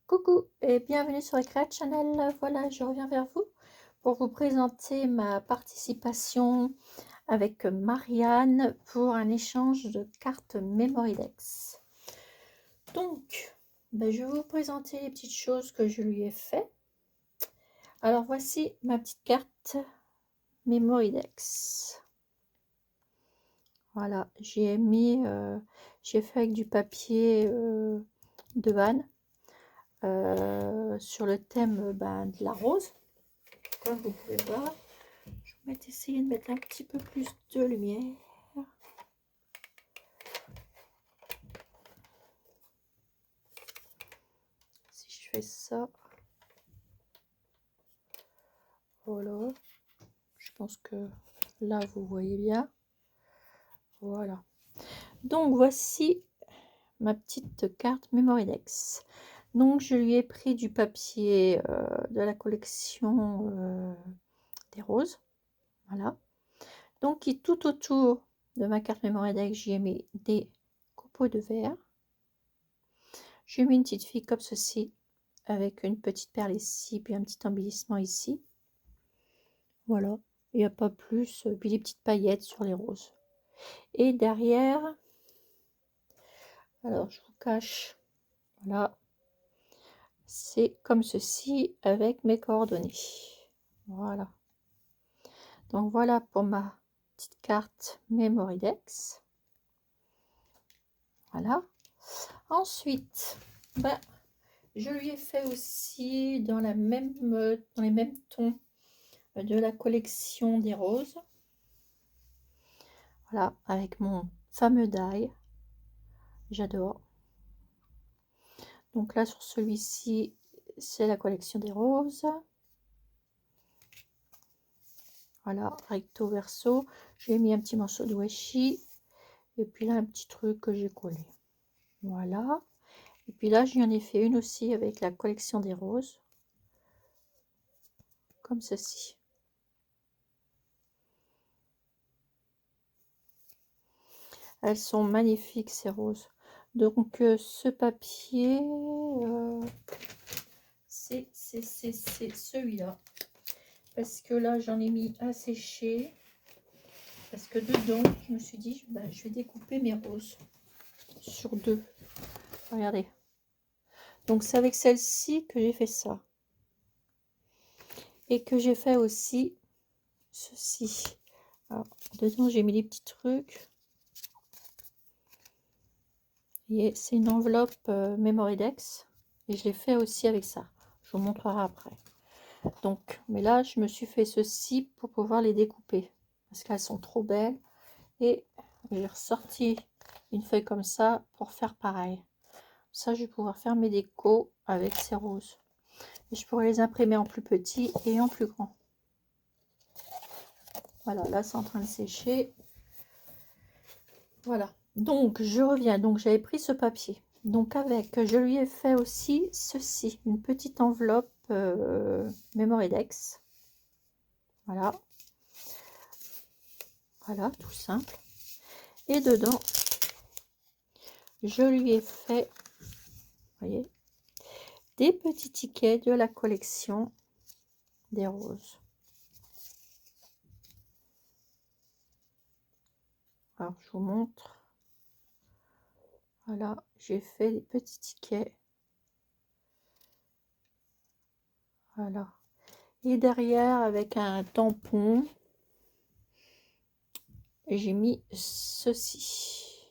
Coucou et bienvenue sur Eclat Channel. Voilà, je reviens vers vous pour vous présenter ma participation avec Marianne pour un échange de cartes Memoridex. Donc, je vais vous présenter les petites choses que je lui ai fait. Alors voici ma petite carte Memoridex. Voilà, j'ai fait avec du papier de Anne. Sur le thème de la rose, comme vous pouvez voir. Je vais essayer de mettre un petit peu plus de lumière. Si je fais ça, voilà, je pense que là vous voyez bien. Voilà, donc voici ma petite carte Memoridex. Donc je lui ai pris du papier de la collection des roses. Voilà, donc tout autour de ma carte Memoridex, j'y ai mis des copeaux de verre. J'ai mis une petite fille comme ceci, avec une petite perle ici, puis un petit embellissement ici. Voilà, il n'y a pas plus, puis les petites paillettes sur les roses. Et derrière, alors je vous cache, voilà, c'est comme ceci avec mes coordonnées. Voilà. Donc voilà pour ma petite carte Memoridex. Voilà. Ensuite, je lui ai fait aussi dans les mêmes tons de la collection des roses. Voilà, avec mon fameux die. J'adore. Donc là, sur celui-ci, c'est la collection des roses. Voilà, recto verso. J'ai mis un petit morceau de washi. Et puis là, un petit truc que j'ai collé. Voilà. Et puis là, j'en ai fait une aussi avec la collection des roses. Comme ceci. Elles sont magnifiques, ces roses. Donc, ce papier, c'est celui-là. Parce que là, j'en ai mis à sécher. Parce que dedans, je me suis dit, je vais découper mes roses sur deux. Regardez. Donc, c'est avec celle-ci que j'ai fait ça. Et que j'ai fait aussi ceci. Alors, dedans, j'ai mis des petits trucs. C'est une enveloppe Memoridex. Et je l'ai fait aussi avec ça. Je vous montrerai après. Donc, mais là, je me suis fait ceci pour pouvoir les découper. Parce qu'elles sont trop belles. Et j'ai ressorti une feuille comme ça pour faire pareil. Ça, je vais pouvoir faire mes décos avec ces roses. Et je pourrais les imprimer en plus petit et en plus grand. Voilà, là, c'est en train de sécher. Voilà. Donc, je reviens. Donc, j'avais pris ce papier. Donc, je lui ai fait aussi ceci. Une petite enveloppe Memoridex. Voilà. Voilà, tout simple. Et dedans, je lui ai fait, vous voyez, des petits tickets de la collection des roses. Alors, je vous montre. Voilà, j'ai fait des petits tickets. Voilà. Et derrière, avec un tampon, j'ai mis ceci.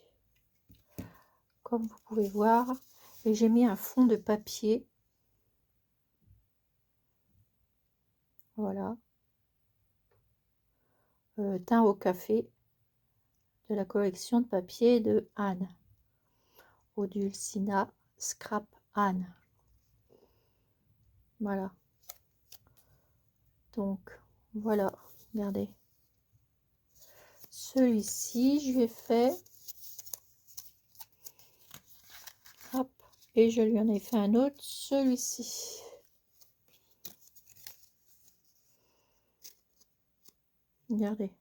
Comme vous pouvez voir. Et j'ai mis un fond de papier. Voilà. Teint au café. De la collection de papier de Anne. Odulcina Scrap Anne. Voilà. Donc, voilà. Regardez. Celui-ci, je l'ai fait. Hop. Et je lui en ai fait un autre. Celui-ci. Regardez.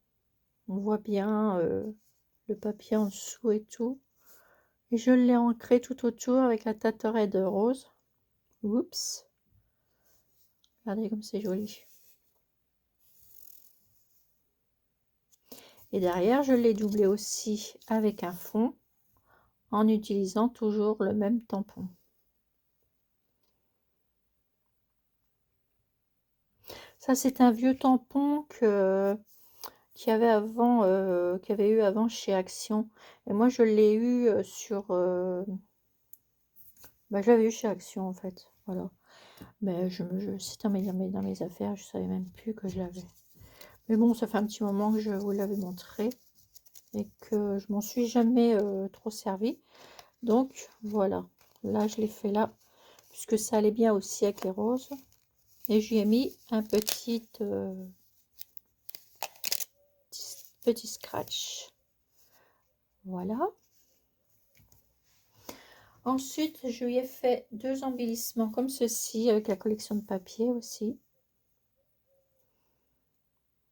On voit bien le papier en dessous et tout. Et je l'ai ancré tout autour avec la Taterade rose. Oups. Regardez comme c'est joli. Et derrière, je l'ai doublé aussi avec un fond en utilisant toujours le même tampon. Ça, c'est un vieux tampon qu'il y avait avant, qu'il y avait eu avant chez Action. Et moi, je l'ai eu sur... bah, je l'avais eu chez Action, en fait. Voilà. Mais c'est dans mes affaires, je savais même plus que je l'avais. Mais bon, ça fait un petit moment que je vous l'avais montré et que je m'en suis jamais trop servi. Donc, voilà. Là, je l'ai fait là, puisque ça allait bien aussi avec les roses. Et j'y ai mis un petit scratch. Voilà. Ensuite, je lui ai fait 2 embellissements comme ceci avec la collection de papier aussi.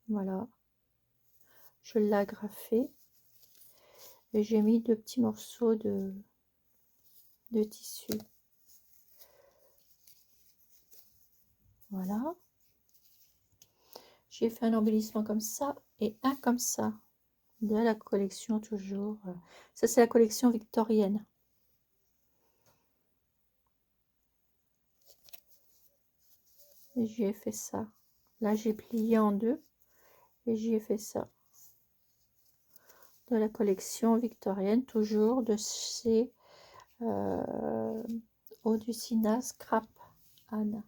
Voilà. Je l'ai agrafé. Et j'ai mis 2 petits morceaux de tissu. Voilà. J'ai fait un embellissement comme ça et un comme ça. De la collection toujours. Ça, c'est la collection victorienne. Et j'y ai fait ça. Là, j'ai plié en deux. Et j'y ai fait ça. De la collection victorienne, toujours de chez Oducina Scrap Anne.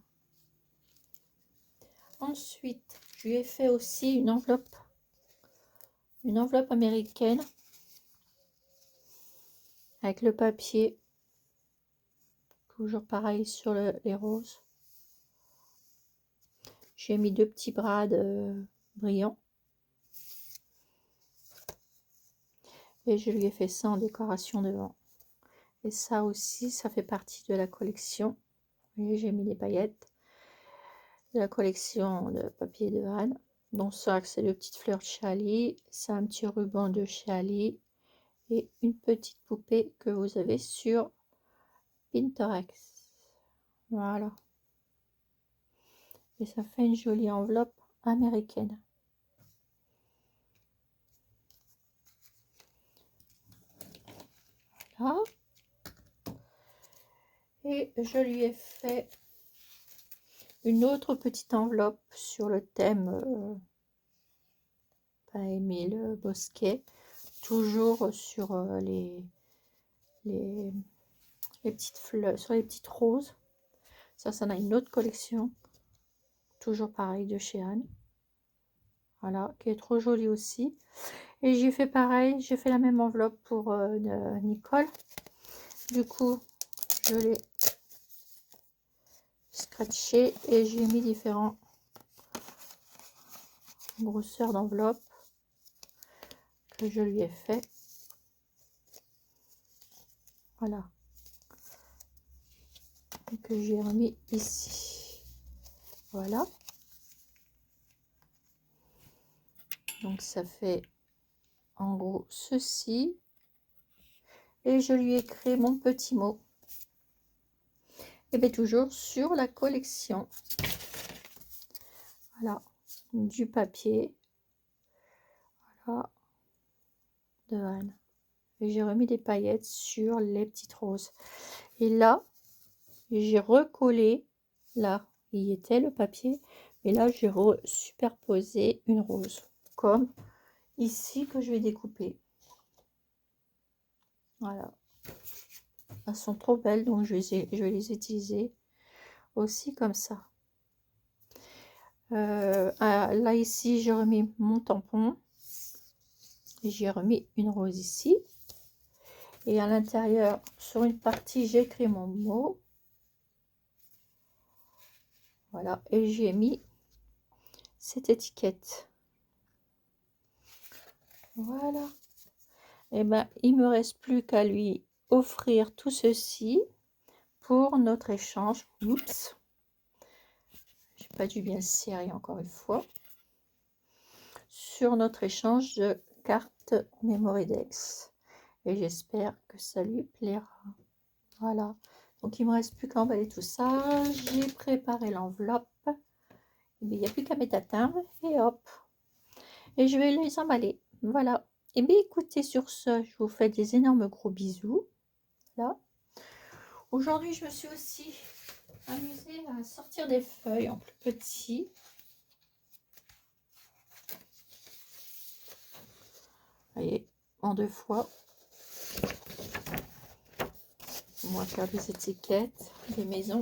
Ensuite, je lui ai fait aussi une enveloppe américaine avec le papier, toujours pareil sur les roses. J'ai mis 2 petits brades brillants et je lui ai fait ça en décoration devant. Et ça aussi, ça fait partie de la collection. Et j'ai mis des paillettes de la collection de papier de Anne. Donc ça, c'est le petites fleurs de Chali, c'est un petit ruban de Chali et une petite poupée que vous avez sur Pinterest. Voilà. Et ça fait une jolie enveloppe américaine. Voilà. Et je lui ai fait une autre petite enveloppe sur le thème Émile Bosquet, toujours sur les petites fleurs, sur les petites roses. Ça en a une autre collection, toujours pareil de chez Anne. Voilà, qui est trop jolie aussi. Et j'ai fait pareil, j'ai fait la même enveloppe pour Nicole. Du coup, je l'ai scratché et j'ai mis différents grosseurs d'enveloppe que je lui ai fait. Voilà. Et que j'ai remis ici. Voilà. Donc ça fait en gros ceci. Et je lui ai créé mon petit mot. Et bien toujours sur la collection. Voilà. Du papier. Voilà. De Anne. Et j'ai remis des paillettes sur les petites roses. Et là, j'ai recollé. Là, il y était le papier. Mais là, j'ai superposé une rose. Comme ici que je vais découper. Voilà. Elles sont trop belles, donc je vais les utiliser aussi comme ça. Là ici, j'ai remis mon tampon. J'ai remis une rose ici. Et à l'intérieur, sur une partie, j'ai écrit mon mot. Voilà. Et j'ai mis cette étiquette. Voilà. Et ben, il me reste plus qu'à lui offrir tout ceci pour notre échange. Oups. J'ai pas dû bien serrer encore une fois. Sur notre échange de cartes Memory Dex. Et j'espère que ça lui plaira. Voilà. Donc il me reste plus qu'à emballer tout ça. J'ai préparé l'enveloppe. Il n'y a plus qu'à mettre à timbre et hop. Et je vais les emballer. Voilà. Et bien écoutez, sur ce, je vous fais des énormes gros bisous. Là. Aujourd'hui, je me suis aussi amusée à sortir des feuilles en plus petit. Vous voyez, en 2 fois. On va faire des étiquettes, des maisons.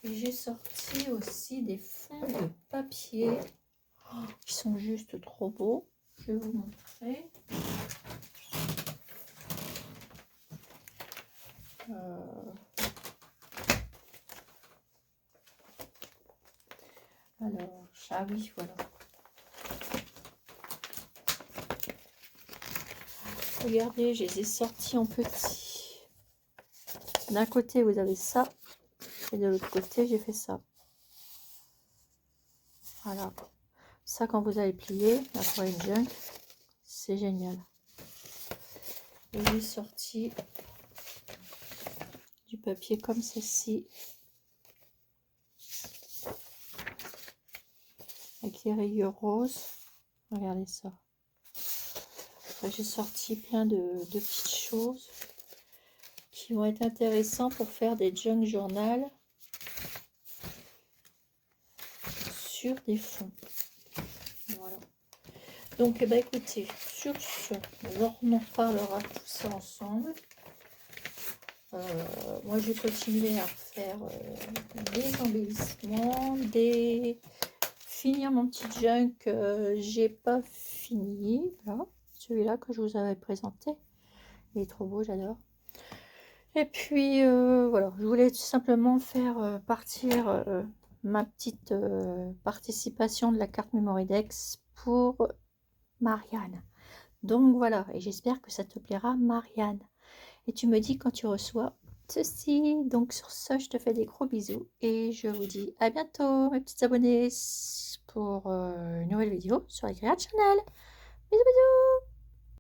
Et j'ai sorti aussi des fonds de papier. Oh, ils sont juste trop beaux. Je vais vous montrer. Alors, ah oui, voilà. Regardez, je les ai sortis en petit. D'un côté, vous avez ça. Et de l'autre côté, j'ai fait ça. Voilà. Ça, quand vous allez plier, la foreign junk, c'est génial. Et j'ai sorti du papier comme ceci. Avec les rayures roses. Regardez ça. J'ai sorti plein de petites choses qui vont être intéressantes pour faire des junk journal sur des fonds. Voilà. Donc, eh ben, écoutez, sur ce, on en reparlera tout ça ensemble. Moi, je vais continuer à faire des embellissements, finir mon petit junk que j'ai pas fini. Là, celui-là que je vous avais présenté. Il est trop beau, j'adore. Et puis, voilà, je voulais tout simplement faire partir ma petite participation de la carte Mémoridex pour Marianne. Donc voilà, et j'espère que ça te plaira, Marianne. Et tu me dis quand tu reçois ceci. Donc sur ça, je te fais des gros bisous et je vous dis à bientôt, mes petits abonnés, pour une nouvelle vidéo sur la Channel. Bisous, bisous.